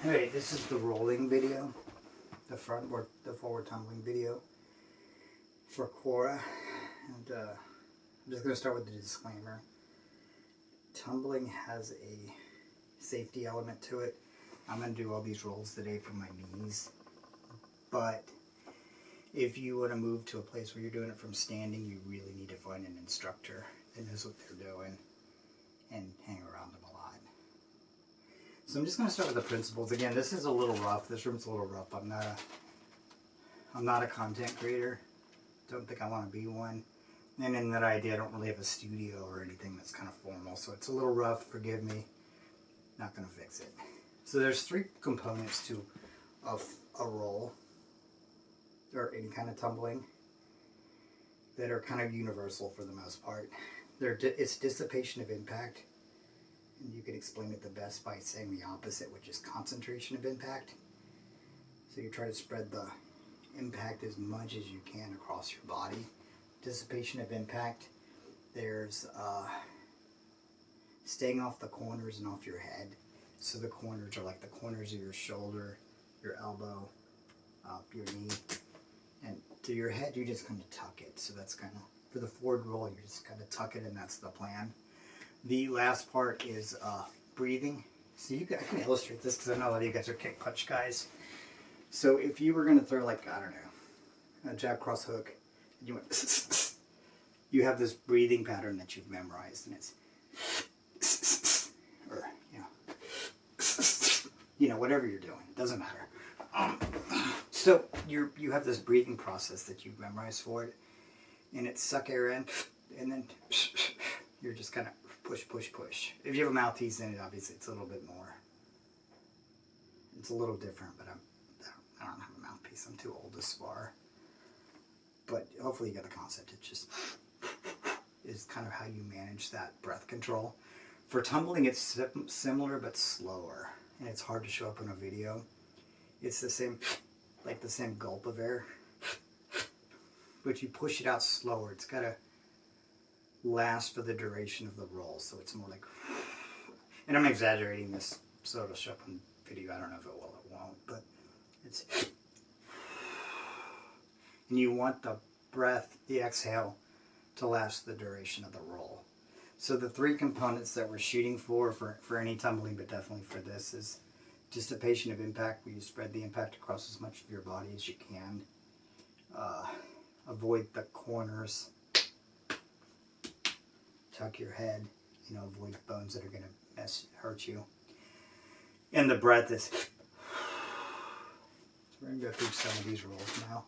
Alright, this is the rolling video, the forward tumbling video for Quora, and I'm just going to start with the disclaimer. Tumbling has a safety element to it. I'm going to do all these rolls today from my knees, but if you want to move to a place where you're doing it from standing, you really need to find an instructor that knows what they're doing and hang around them a lot. So I'm just going to start with the principles. Again, this is a little rough. This room's a little rough. I'm not a content creator. Don't think I want to be one. And in that idea, I don't really have a studio or anything that's kind of formal. So it's a little rough. Forgive me. Not going to fix it. So there's three components to a roll or any kind of tumbling that are kind of universal for the most part. It's dissipation of impact. And you can explain it the best by saying the opposite, which is concentration of impact. So you try to spread the impact as much as you can across your body. Dissipation of impact, there's staying off the corners and off your head. So the corners are like the corners of your shoulder, your elbow, your knee. And to your head, you just kind of tuck it. So that's kind of, for the forward roll, you just kind of tuck it, and that's the plan. The last part is breathing. So I can illustrate this because I know a lot of you guys are kick punch guys. So if you were going to throw, like, I don't know, a jab cross hook, and you went, you have this breathing pattern that you've memorized, and it's, or, whatever you're doing, it doesn't matter. So you have this breathing process that you've memorized for it, and it's suck air in, and then you're just kind of push, push, push. If you have a mouthpiece in it, obviously it's a little bit more. It's a little different, but I don't have a mouthpiece. I'm too old to spar. But hopefully you get the concept. It just is kind of how you manage that breath control. For tumbling, it's similar but slower, and it's hard to show up in a video. It's the same, like the same gulp of air, but you push it out slower. It's got to last for the duration of the roll, so it's more like, and I'm exaggerating this so it'll show up on video. I don't know if it will or won't, but it's, and you want the breath, the exhale, to last the duration of the roll. So the three components that we're shooting for any tumbling, but definitely for this, is dissipation of impact, where you spread the impact across as much of your body as you can. Avoid the corners. Tuck your head, avoid bones that are going to hurt you. And the breath is, so we're going to go through some of these rolls now.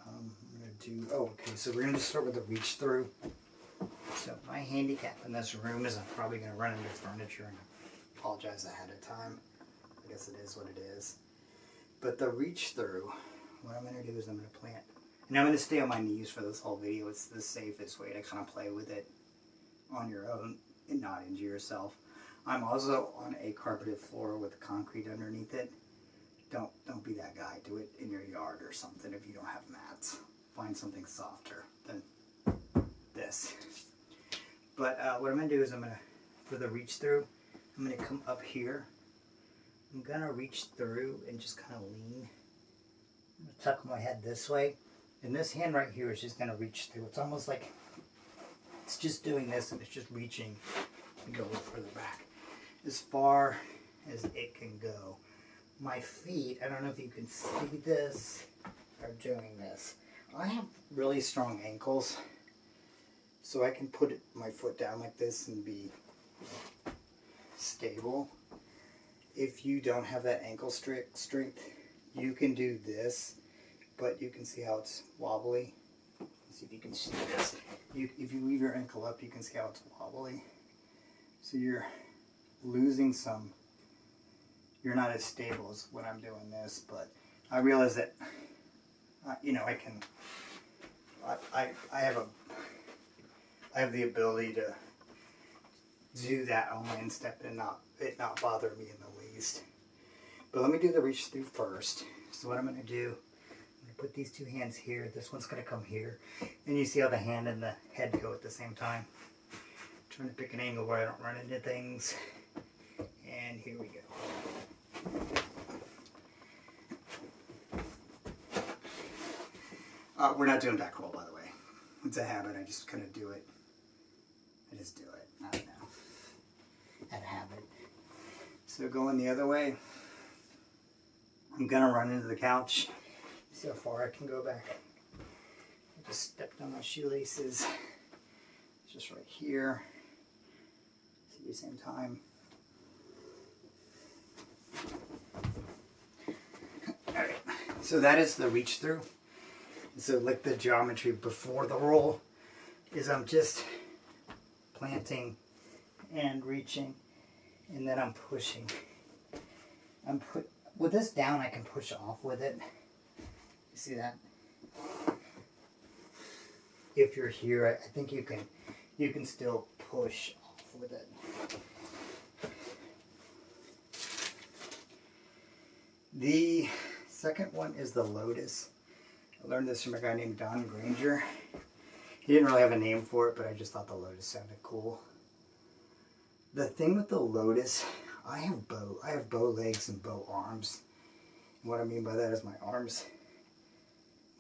I'm going to do, so we're going to start with the reach through. So my handicap in this room is I'm probably going to run into furniture, and I apologize ahead of time. I guess it is what it is. But the reach through, what I'm going to do is I'm going to plant, and I'm going to stay on my knees for this whole video. It's the safest way to kind of play with it on your own and not injure yourself. I'm also on a carpeted floor with concrete underneath it. Don't be that guy. Do it in your yard or something if you don't have mats. Find something softer than this. But what I'm going to do is for the reach through, I'm going to come up here. I'm going to reach through and just kind of lean. I'm going to tuck my head this way. And this hand right here is just going to reach through. It's almost like it's just doing this, and it's just reaching and go a little further back, as far as it can go. My feet, I don't know if you can see this, are doing this. I have really strong ankles, so I can put my foot down like this and be stable. If you don't have that ankle strength, you can do this, but you can see how it's wobbly. Let's see if you can see this. If you leave your ankle up, you can see how it's wobbly. So you're losing some. You're not as stable as when I'm doing this, but I realize that, I can. I have the ability to do that on my instep and it not bother me in the least. But let me do the reach through first. So what I'm going to do, put these two hands here. This one's going to come here. And you see how the hand and the head go at the same time. I'm trying to pick an angle where I don't run into things. And here we go. We're not doing back roll, by the way. It's a habit. I just kind of do it. I just do it. I don't know. That habit. So going the other way, I'm gonna run into the couch. See how far I can go back. I just stepped on my shoelaces. It's just right here. See at the same time. Alright, so that is the reach through. So like the geometry before the roll is I'm just planting and reaching, and then I'm pushing. With this down, I can push off with it. You see that? If you're here, I think you can still push off with it. The second one is the Lotus. I learned this from a guy named Don Granger. He didn't really have a name for it, but I just thought the Lotus sounded cool. The thing with the Lotus, I have bow legs and bow arms. And what I mean by that is my arms,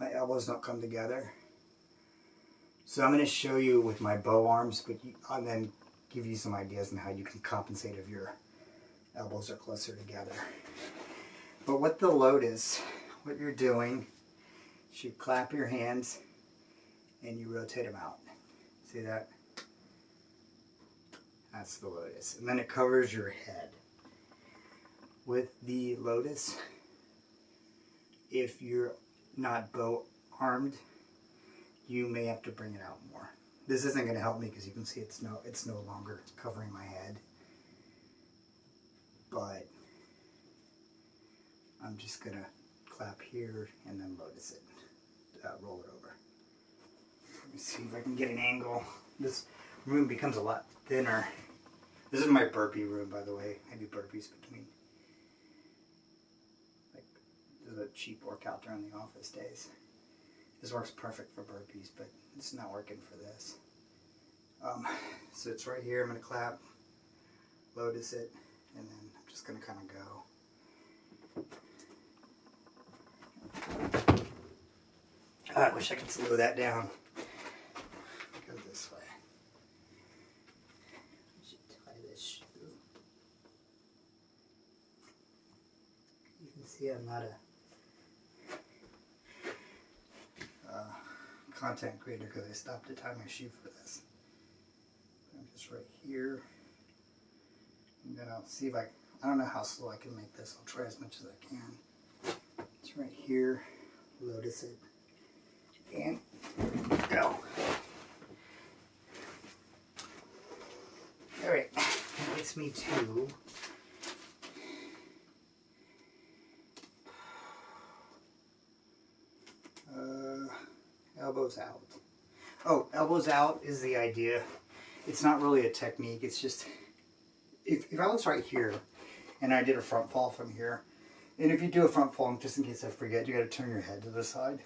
my elbows don't come together. So I'm going to show you with my bow arms, and then give you some ideas on how you can compensate if your elbows are closer together. But with the Lotus, what you're doing is you clap your hands and you rotate them out. See that? That's the Lotus. And then it covers your head. With the Lotus, if you're not bow armed, you may have to bring it out more. This isn't going to help me because you can see it's no longer covering my head. But I'm just going to clap here and then Lotus it. Roll it over. Let me see if I can get an angle. This room becomes a lot thinner. This is my burpee room, by the way. I do burpees between. This is a cheap workout during the office days. This works perfect for burpees, but it's not working for this. So it's right here. I'm going to clap, Lotus it, and then I'm just going to kind of go. I wish I could slow that down. Go this way. I should tie this shoe. You can see I'm not a content creator because I stopped to tie my shoe for this. I'm just right here. And then I'll see if I don't know how slow I can make this. I'll try as much as I can. It's right here. Lotus it. And go. Alright, that gets me to elbows out. Oh, elbows out is the idea. It's not really a technique, it's just if I was right here and I did a front fall from here, and if you do a front fall, just in case I forget, you got to turn your head to the side.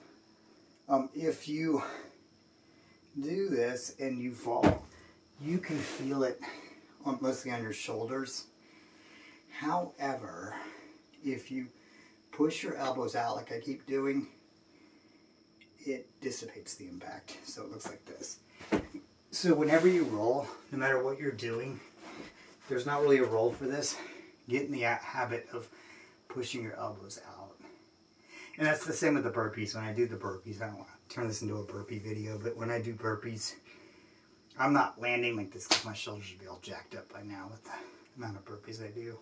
If you do this and you fall, you can feel it mostly on your shoulders. However, if you push your elbows out like I keep doing, it dissipates the impact. So it looks like this. So whenever you roll, no matter what you're doing, there's not really a roll for this. Get in the habit of pushing your elbows out. And that's the same with the burpees. When I do the burpees, I don't want to turn this into a burpee video, but when I do burpees, I'm not landing like this because my shoulders should be all jacked up by now with the amount of burpees I do.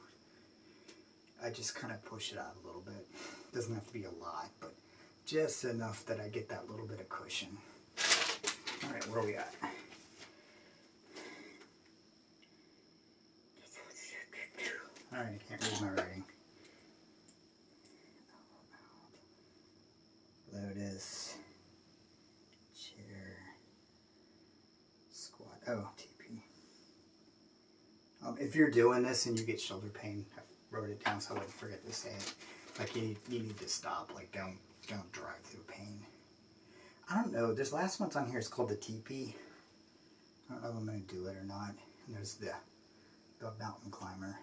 I just kind of push it out a little bit. It doesn't have to be a lot, but just enough that I get that little bit of cushion. All right, where are we at? All right, I can't read my writing. Lotus, chair, squat, oh, TP. If you're doing this and you get shoulder pain, I wrote it down so I wouldn't forget to say it. Like you need to stop, like don't drive through pain. I don't know, this last one's on here, it's called the TP. I don't know if I'm going to do it or not. And there's the mountain climber.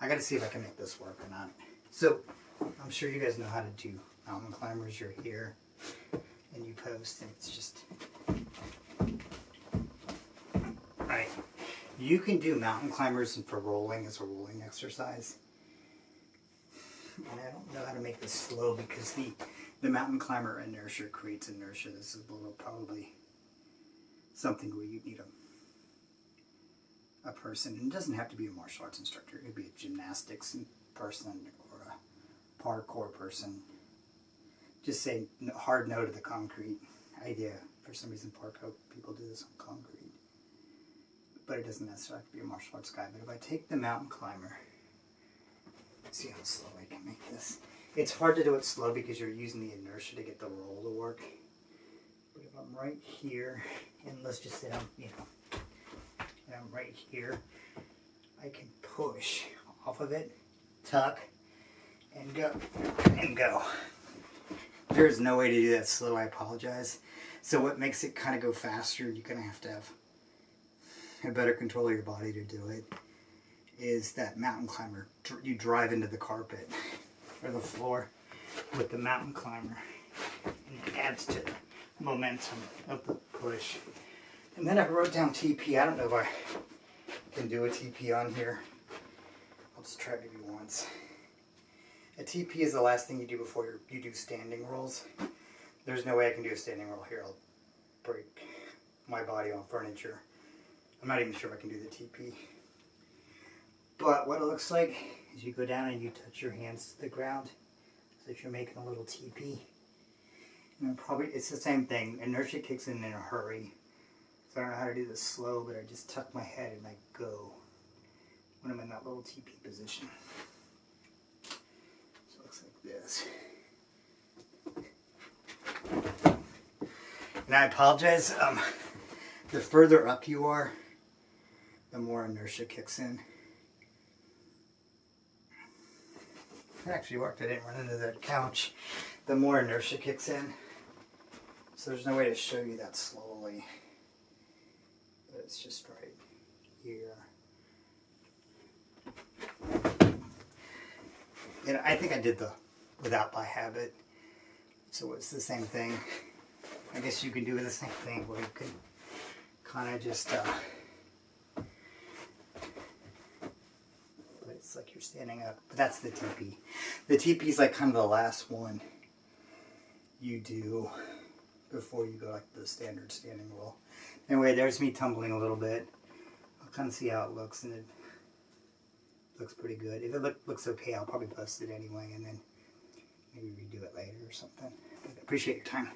I got to see if I can make this work or not. So, I'm sure you guys know how to do mountain climbers. You're here, and you post, and it's just right. You can do mountain climbers and for rolling as a rolling exercise. And I don't know how to make this slow because the mountain climber inertia creates inertia. This is probably something where you need a person. And it doesn't have to be a martial arts instructor. It could be a gymnastics person or a parkour person. Just say hard no to the concrete idea. For some reason, parkour people do this on concrete. But it doesn't necessarily have to be a martial arts guy. But if I take the mountain climber, see how slow I can make this. It's hard to do it slow because you're using the inertia to get the roll to work. But if I'm right here, and let's just say I'm right here, I can push off of it, tuck, and go, and go. There's no way to do that slow, I apologize. So what makes it kind of go faster, you're going to have a better control of your body to do it, is that mountain climber. You drive into the carpet or the floor with the mountain climber, and it adds to the momentum of the push. And then I wrote down TP. I don't know if I can do a TP on here. I'll just try maybe once. A TP is the last thing you do before you do standing rolls. There's no way I can do a standing roll here. I'll break my body on furniture. I'm not even sure if I can do the TP. But what it looks like is you go down and you touch your hands to the ground so that you're making a little TP. And it's the same thing. Inertia kicks in a hurry. So I don't know how to do this slow, but I just tuck my head and I go when I'm in that little TP position. So it looks like this. And I apologize. The further up you are, the more inertia kicks in. It actually worked. I didn't run into that couch. The more inertia kicks in. So there's no way to show you that slowly. But it's just right here. And I think I did the without by habit. So it's the same thing. I guess you can do the same thing where you can kind of just it's like you're standing up, but that's the TP. The TP is like kind of the last one you do before you go like the standard standing roll. Anyway, there's me tumbling a little bit. I'll kind of see how it looks, and it looks pretty good. If it looks okay, I'll probably post it anyway, and then maybe redo it later or something. But I appreciate your time.